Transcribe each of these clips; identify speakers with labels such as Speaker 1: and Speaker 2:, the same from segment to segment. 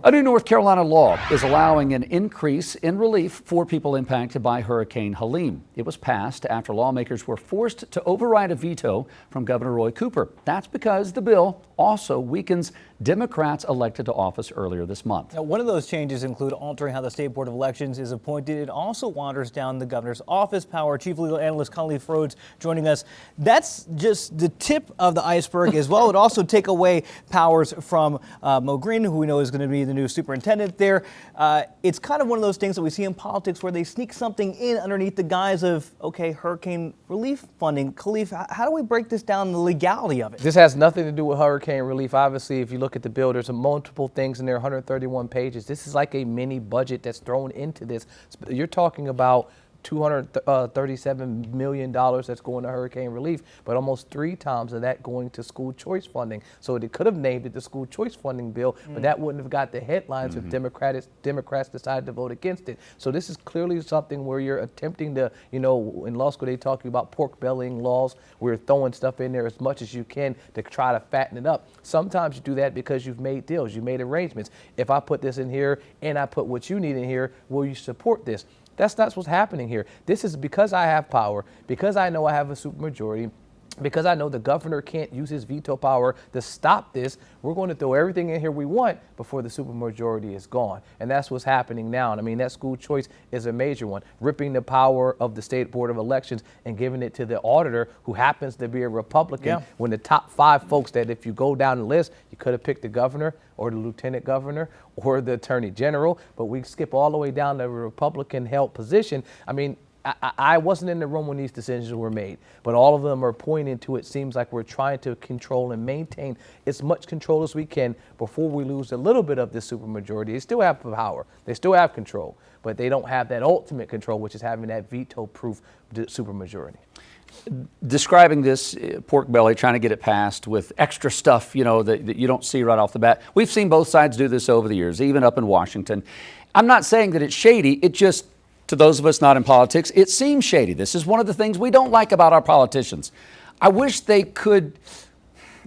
Speaker 1: A new North Carolina law is allowing an increase in relief for people impacted by Hurricane Helene. It was passed after lawmakers were forced to override a veto from Governor Roy Cooper. That's because the bill also weakens Democrats elected to office earlier this month.
Speaker 2: Now, one of those changes include altering how the State Board of Elections is appointed. It also waters down the governor's office power. Chief Legal Analyst Conley Frodes joining us. That's just the tip of the iceberg as well. It also take away powers from Mo Green, who we know is going to be the new superintendent there. It's kind of one of those things that we see in politics where they sneak something in underneath the guise of, okay, hurricane relief funding. Khalif, how do we break this down, the legality of it?
Speaker 3: This has nothing to do with hurricane relief. Obviously, if you look at the bill, there's multiple things in there, 131 pages. This is like a mini budget that's thrown into this. You're talking about $237 million that's going to hurricane relief, but almost 3 times of that going to school choice funding. So they could have named it the school choice funding bill, but that wouldn't have got the headlines if Democrats decided to vote against it. So this is clearly something where you're attempting to, in law school they talk about pork bellying laws, where you're throwing stuff in there as much as you can to try to fatten it up. Sometimes you do that because you've made deals, you made arrangements. If I put this in here and I put what you need in here, will you support this? That's not what's happening here. This is because I have power, because I know I have a supermajority, because I know the governor can't use his veto power to stop this. We're going to throw everything in here we want before the supermajority is gone. And that's what's happening now. And I mean, that school choice is a major one, ripping the power of the State Board of Elections and giving it to the auditor, who happens to be a Republican, when the top 5 folks that if you go down the list, you could have picked the governor or the lieutenant governor or the attorney general, but we skip all the way down to a Republican held position. I mean, I wasn't in the room when these decisions were made, but all of them are pointing to it seems like we're trying to control and maintain as much control as we can before we lose a little bit of this supermajority. They still have power, they still have control, but they don't have that ultimate control, which is having that veto-proof supermajority.
Speaker 1: Describing this pork belly, trying to get it passed with extra stuff, that you don't see right off the bat. We've seen both sides do this over the years, even up in Washington. I'm not saying that it's shady. It just, to those of us not in politics, it seems shady. This is one of the things we don't like about our politicians. I wish they could,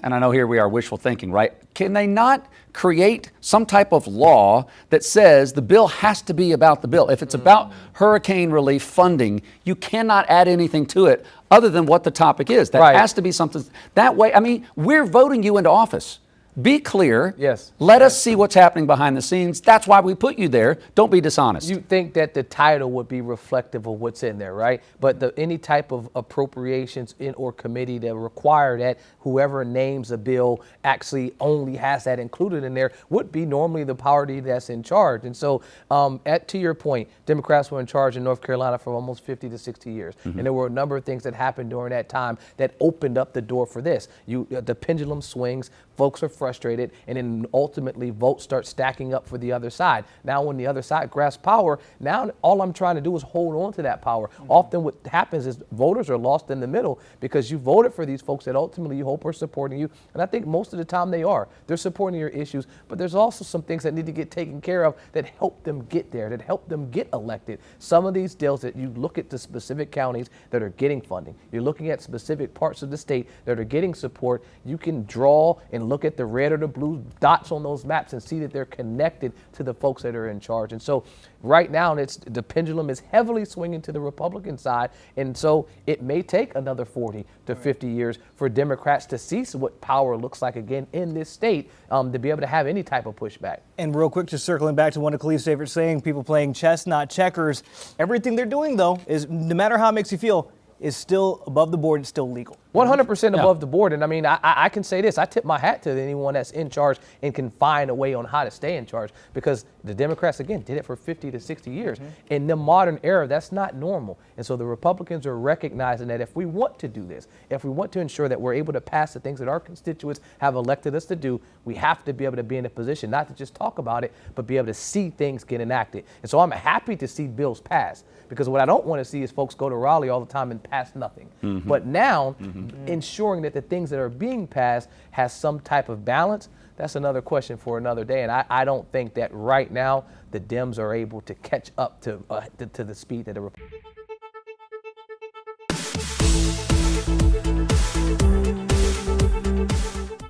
Speaker 1: and I know here we are wishful thinking, right? Can they not create some type of law that says the bill has to be about the bill? If it's about hurricane relief funding, you cannot add anything to it other than what the topic is. That has to be something. That way, I mean, we're voting you into office. Be clear.
Speaker 3: Yes.
Speaker 1: Let us see what's happening behind the scenes. That's why we put you there. Don't be dishonest.
Speaker 3: You think that the title would be reflective of what's in there, right? But any type of appropriations in or committee that require that whoever names a bill actually only has that included in there would be normally the party that's in charge. And so to your point, Democrats were in charge in North Carolina for almost 50 to 60 years. And there were a number of things that happened during that time that opened up the door for this. The pendulum swings, folks are frustrated, and then ultimately votes start stacking up for the other side. Now when the other side grasps power, now all I'm trying to do is hold on to that power. Often what happens is voters are lost in the middle because you voted for these folks that ultimately you hope are supporting you, and I think most of the time they are. They're supporting your issues, but there's also some things that need to get taken care of that help them get there, that help them get elected. Some of these deals that you look at the specific counties that are getting funding, you're looking at specific parts of the state that are getting support, you can draw and look at the red or the blue dots on those maps and see that they're connected to the folks that are in charge. And so right now the pendulum is heavily swinging to the Republican side, and so it may take another 40 to 50 years for Democrats to see what power looks like again in this state, to be able to have any type of pushback.
Speaker 2: And real quick, just circling back to one of Khalif's favorite saying, people playing chess, not checkers. Everything they're doing, though, is, no matter how it makes you feel, is still above the board and still legal.
Speaker 3: 100% above the board. And I mean, I can say this, I tip my hat to anyone that's in charge and can find a way on how to stay in charge, because the Democrats, again, did it for 50 to 60 years. In the modern era, that's not normal. And so the Republicans are recognizing that if we want to do this, if we want to ensure that we're able to pass the things that our constituents have elected us to do, we have to be able to be in a position not to just talk about it, but be able to see things get enacted. And so I'm happy to see bills passed, because what I don't want to see is folks go to Raleigh all the time and pass nothing. But now, ensuring that the things that are being passed has some type of balance, that's another question for another day. And I don't think that right now the Dems are able to catch up to the speed that the Republicans.